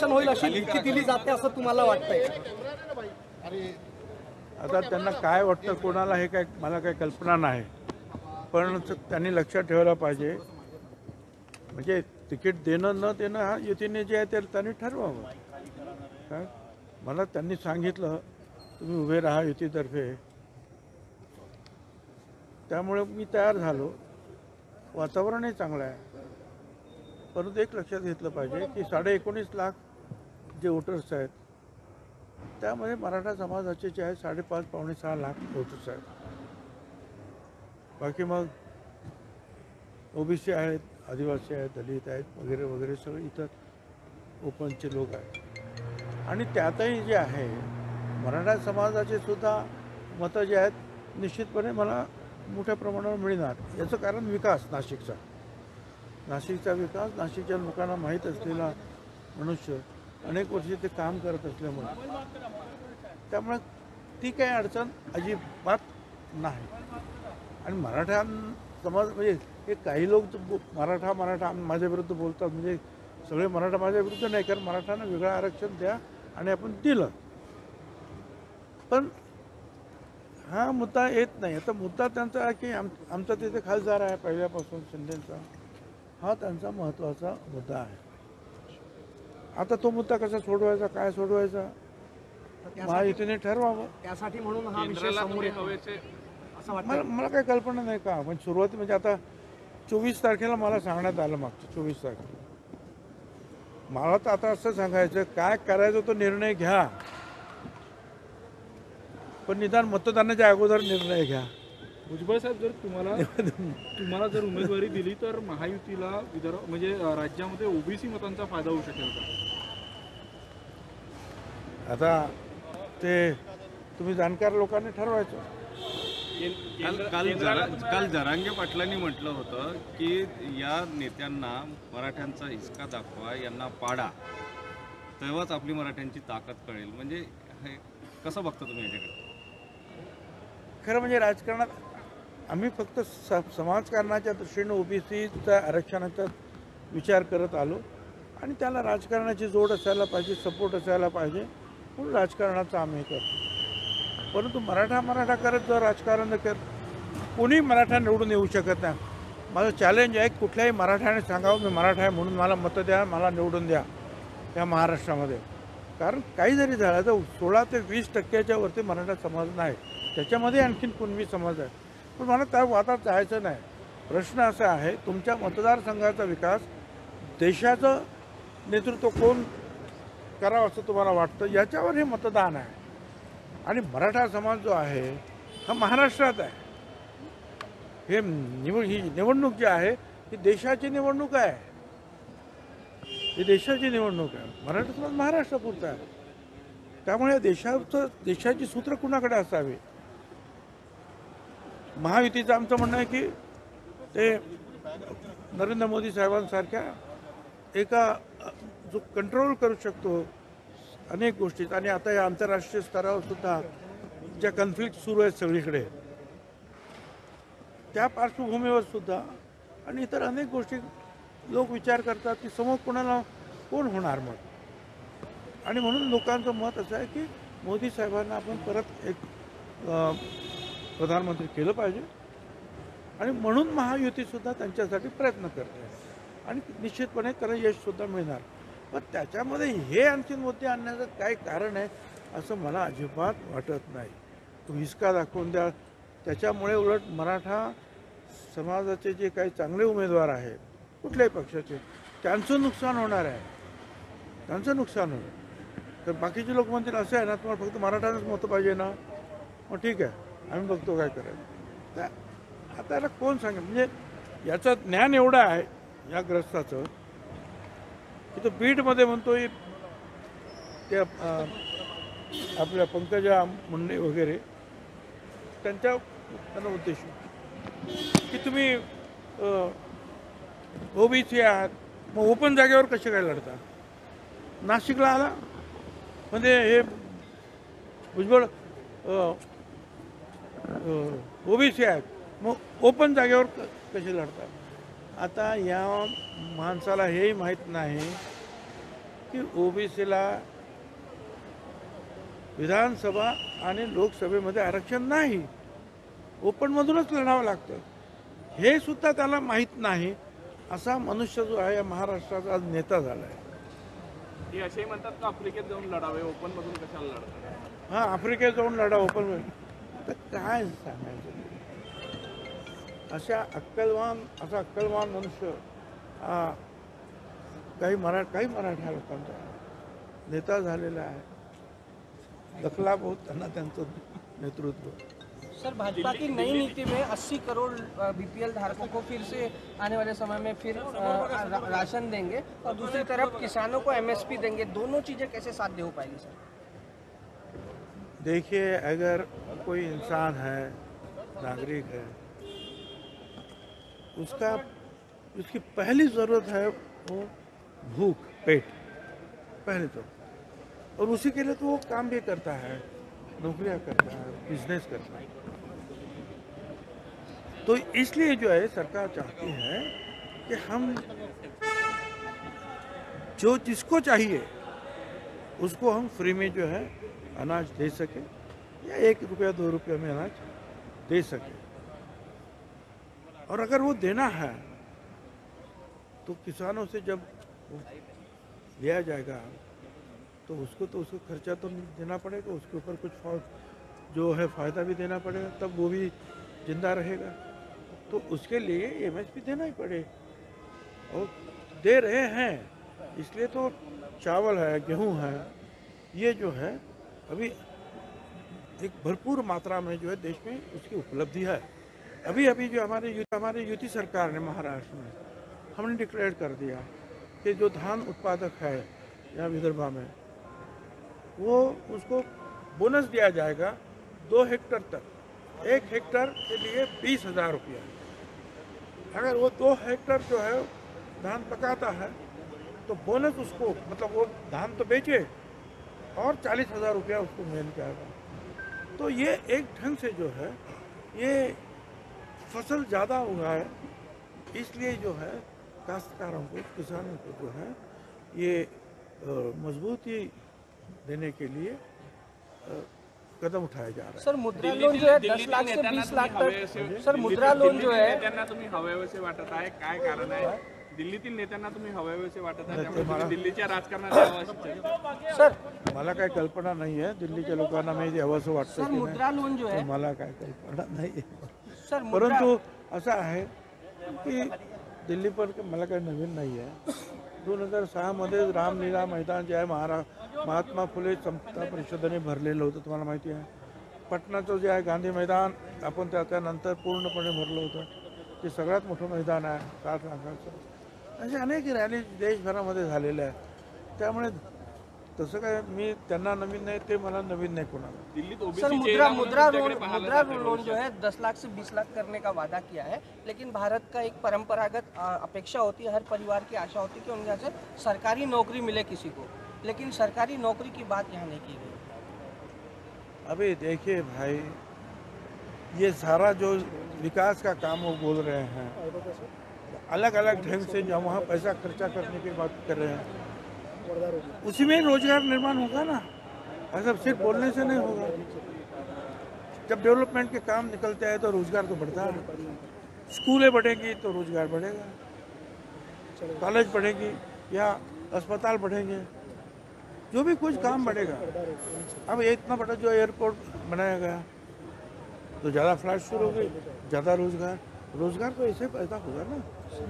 आरक्षण होईल अशी भीती दिली जाते असं तुम्हाला वाटतंय? आता त्यांना काय वाटतं कोणाला हे काय मला काही कल्पना नाही, पण त्यांनी लक्षात ठेवायला पाहिजे, म्हणजे तिकीट देणं न देणं हा युतीने जे आहे ते त्यांनी ठरवावं. काय मला त्यांनी सांगितलं तुम्ही उभे राहा युतीतर्फे, त्यामुळे मी तयार झालो. वातावरणही चांगलं आहे, परंतु एक लक्षात घेतलं पाहिजे की 19.5 लाख जे वोटर्स आहेत त्यामध्ये मराठा समाजाचे जे आहे 5.5 पावणे 6 लाख वोटर्स आहेत. बाकी मग ओबीसी आहेत, आदिवासी आहेत, दलित आहेत वगैरे वगैरे सगळे इतर ओपनचे लोक आहेत. आणि त्यातही जे आहे मराठा समाजाचे सुद्धा मतं जे आहेत निश्चितपणे मला मोठ्या प्रमाणावर मिळणार. याचं कारण विकास नाशिकचा विकास, नाशिकच्या लोकांना माहीत असलेला मनुष्य, अनेक वर्षी ते काम करत असल्यामुळे त्यामुळे ती काही अडचण अजिबात नाही. आणि मराठा समाज म्हणजे हे काही लोक मराठा माझ्या विरुद्ध बोलतात, म्हणजे सगळे मराठा माझ्या विरुद्ध नाही, कारण मराठांना वेगळं आरक्षण द्या आणि आपण दिलं, पण हा मुद्दा येत नाही. आता मुद्दा त्यांचा आहे की आमचा तिथे खासदार आहे पहिल्यापासून शिंदेचा, हा त्यांचा महत्त्वाचा मुद्दा आहे. आता तो मुद्दा कसा सोडवायचा, काय सोडवायचा, महायुतीने ठरवावं. त्यासाठी म्हणून हा विषय समोर येतो असं वाटतं. मला काही कल्पना नाही का, पण सुरुवाती म्हणजे आता 24 तारखेला मला सांगण्यात आलं, मागच्या 24 तारखेला मला तर आता असं सांगायचं काय करायचं तो निर्णय घ्या, पण निदान मतदानाच्या अगोदर निर्णय घ्या. भुजबळ साहेब, जर तुम्हाला जर उमेदवारी दिली तर महायुतीला विदर्भ म्हणजे राज्यामध्ये ओबीसी मतांचा फायदा होऊ शकेल का? आता ते तुम्ही जाणकार लोकांनी ठरवायचं. काल जरांगे पाटलांनी म्हटलं होतं की या नेत्यांना मराठ्यांचा हिसका दाखवा, यांना पाडा, तेव्हाच आपली मराठ्यांची ताकद कळेल. म्हणजे हे कसं बघता तुम्ही याच्याकडे? खरं म्हणजे राजकारणात आम्ही फक्त समाजकारणाच्या दृष्टीने ओबीसीच्या आरक्षणाचा विचार करत आलो आणि त्याला राजकारणाची जोड असायला पाहिजे, सपोर्ट असायला पाहिजे, म्हणून राजकारणाचं आम्ही करतो. परंतु मराठा करत जर राजकारण कोणी मराठा निवडून येऊ शकत नाही. माझं चॅलेंज आहे, कुठल्याही मराठ्याने सांगावं मी मराठा आहे म्हणून मला मतं द्या, मला निवडून द्या या महाराष्ट्रामध्ये. कारण काही जरी झालं तर 16 ते 20% वरती मराठा समाज नाही, त्याच्यामध्ये आणखीन कुणबी समाज आहे. पण मला त्या वादात जायचं नाही. प्रश्न असा आहे, तुमच्या मतदारसंघाचा विकास, देशाचं नेतृत्व कोण करावं असं तुम्हाला वाटतं, याच्यावर हे मतदान आहे. आणि मराठा समाज जो आहे हा महाराष्ट्रात आहे. ही निवडणूक जी आहे ही देशाची निवडणूक आहे, ही देशाची निवडणूक आहे. मराठा समाज महाराष्ट्रापुरता आहे. त्यामुळे देशाची सूत्र कुणाकडे असावी. महायुतीचं आमचं म्हणणं आहे की ते नरेंद्र मोदी साहेबांसारख्या एका जो कंट्रोल करू शकतो अनेक गोष्टीत. आणि आता या आंतरराष्ट्रीय स्तरावर सुद्धा ज्या कन्फ्लिक्ट सुरू आहेत सगळीकडे, त्या पार्श्वभूमीवर सुद्धा आणि इतर अनेक गोष्टी लोक विचार करतात की समोर कोण होणार मग. आणि म्हणून लोकांचं मत असं आहे की मोदी साहेबांना आपण परत एक प्रधानमंत्री केलं पाहिजे. आणि म्हणून महायुतीसुद्धा त्यांच्यासाठी प्रयत्न करते आणि निश्चितपणे त्याला यशसुद्धा मिळणार. पण त्याच्यामध्ये हे आणखी मुद्दे आणण्याचं काय कारण आहे असं मला अजिबात वाटत नाही. तो हिसका दाखवून द्या, त्याच्यामुळे उलट मराठा समाजाचे जे काही चांगले उमेदवार आहेत कुठल्याही पक्षाचे, त्यांचं नुकसान होणार आहे, त्यांचं नुकसान होणार. तर बाकीचे लोक म्हणतील असं आहे ना, तुम्हाला फक्त मराठाच मतं पाहिजे ना, मग ठीक आहे आम्ही बघतो काय करायचं. तर आता याला कोण सांगेल. म्हणजे याचं ज्ञान एवढं आहे या ग्रस्ताचं की तो बीडमध्ये म्हणतोय त्या आपल्या पंकजा मुंडे वगैरे त्यांना उद्देशून की तुम्ही ओबीसी आहात, मग ओपन जागेवर कसे काय लढता. नाशिकला आला म्हणजे हे भुजबळ ओबीसी आहेत, मग ओपन जागेवर कसे लढतात. आता या माणसाला हेही माहीत नाही की ओबीसीला विधानसभा आणि लोकसभेमध्ये आरक्षण नाही, ओपनमधूनच लढावं लागतं, हे सुद्धा त्याला माहीत नाही. असा मनुष्य जो आहे महाराष्ट्राचा आज नेता झाला आहे. हे असेही म्हणतात का आफ्रिकेत जाऊन लढावे, ओपन मधून कशाला लढतात? हां, आफ्रिकेत जाऊन लढा ओपन. तर काय सांगायचं, असा अक्कलवान मनुष्य काही मराठा लोकांचा नेता झालेला आहे. दखला बहुत त्यांना त्यांचं नेतृत्व. सर, भाजपा की नई नीति में 80 करोड़ बीपीएल धारकों को फिर से आने वाले समय में फिर राशन देंगे और दूसरी तरफ किसानों को एमएसपी देंगे, दोनों चीजें कैसे साध्य हो पाएगी सर? देखिए, अगर कोई इंसान है, नागरिक है, उसकी पहली ज़रूरत है वो भूख, पेट, पहले तो, और उसी के लिए तो वो काम भी करता है, नौकरियां करता है, बिजनेस करता है. तो इसलिए जो है सरकार चाहती है कि हम जो जिसको चाहिए उसको हम फ्री में जो है अनाज दे सके, या 1 रुपया 2 रुपया में अनाज दे सके. और अगर वो देना है तो किसानों से जब लिया जाएगा तो उसको खर्चा तो देना पड़ेगा, उसके ऊपर कुछ जो है फ़ायदा भी देना पड़ेगा, तब वो भी जिंदा रहेगा. तो उसके लिए एमएसपी देना ही पड़े, और दे रहे हैं. इसलिए तो चावल है, गेहूं है, ये जो है अभी एक भरपूर मात्रा में जो है देश में उसकी उपलब्धि है. अभी जो हमारी युति सरकार ने महाराष्ट्र में हमने डिक्लेयर कर दिया कि जो धान उत्पादक है यहाँ विदर्भा में, वो उसको बोनस दिया जाएगा 2 हेक्टर तक. 1 हेक्टर के लिए 20,000 रुपया. अगर वो 2 हेक्टर जो है धान पकाता है तो बोनस उसको, मतलब वो धान तो बेचे और 40,000 रुपया उसको मिल जाएगा. तो ये एक ढंग से जो है ये फसल ज़्यादा हुआ है, इसलिए जो है काश्तकारों को, किसानों को जो है ये मजबूती देने के लिए कदम उठाया जा रहा है. सर, मुद्रा लोन जो है 10 लाख से 20 लाख तक. सर, मुद्रा लोन जो है नेत्यांना तुम्ही हव्यासे वाटत आहे, काय कारण आहे? दिल्लीतील नेत्यांना तुम्ही हव्यासे वाटत आहे, त्यामुळे तुम्ही दिल्लीच्या राजकारणात यावं अशी चर्चा. सर, मला काय कल्पना नाही आहे दिल्लीच्या लोकांना मी हवंसं वाटतं सर की मुद्रा लोन जो नाही, है, मला काय कल्पना नाही आहे. सर मुद्रा, परंतु असं आहे की दिल्ली पण मला काही नवीन नाही आहे. 2006 मध्ये रामलीला मैदान जे आहे महात्मा फुले समता परिषदेने भरलेलं होतं, तुम्हाला माहिती आहे. पटनाचं जे आहे गांधी मैदान आपण त्यानंतर पूर्णपणे भरलं होतं, ते सगळ्यात मोठं मैदान आहे 7 लाखाचं. असे अनेक रॅली देशभरामध्ये झालेल्या आहेत. त्यामुळे तसं काय मी त्यांना नवीन नाही, ते मला नवीन नाही कोणाला. दिल्लीत सर ओबीसी मुद्रा लोन जो है 10 लाख से 20 लाख करने का वादा किया है, लेकिन भारत का एक परंपरागत अपेक्षा होती है, हर परिवार की आशा होती है कि उनके यहाँ से सरकारी नौकरी मिले किसी को, लेकिन सरकारी नौकरी की बात यहाँ नहीं की गई. अभी देखिए भाई, ये सारा जो विकास का काम वो बोल रहे हैं, अलग अलग ढंग से जो वहाँ पैसा खर्चा करने की बात कर रहे हैं, उसी में रोजगार निर्माण होगा ना. ऐसा सिर्फ बोलने से नहीं होगा. जब डेवलपमेंट के काम निकलते हैं तो रोजगार तो बढ़ता है. स्कूलें बढ़ेंगी तो रोजगार बढ़ेगा, कॉलेज बढ़ेगी या अस्पताल बढ़ेंगे, जो भी कुछ काम बढ़ेगा. अब ये इतना बड़ा जो एयरपोर्ट बनाया गया तो ज़्यादा फ्लाइट शुरू हो गई, ज़्यादा रोजगार तो ऐसे पैदा होगा ना.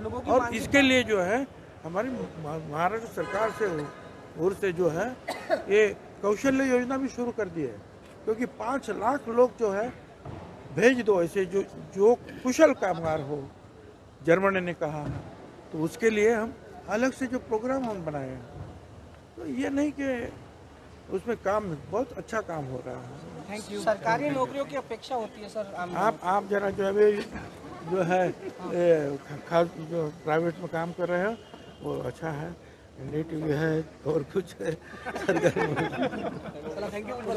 लोगों की और इसके लिए जो है हमारी महाराष्ट्र सरकार से ओर से जो है ये कौशल्य योजना भी शुरू कर दी है, क्योंकि 5 लाख लोग जो है भेज दो ऐसे जो कुशल कामगार हो, जर्मनी ने कहा है. तो उसके लिए हम अलग से जो प्रोग्राम हम बनाए हैं, तो ये नहीं कि उसमें काम बहुत अच्छा काम हो रहा है. Thank you. सरकारी नौकरियों की अपेक्षा होती है सर. आप जरा जो है जो है खास जो प्राइवेट में काम कर रहे हैं वो अच्छा है, नेटिव है और कुछ है. Thank you.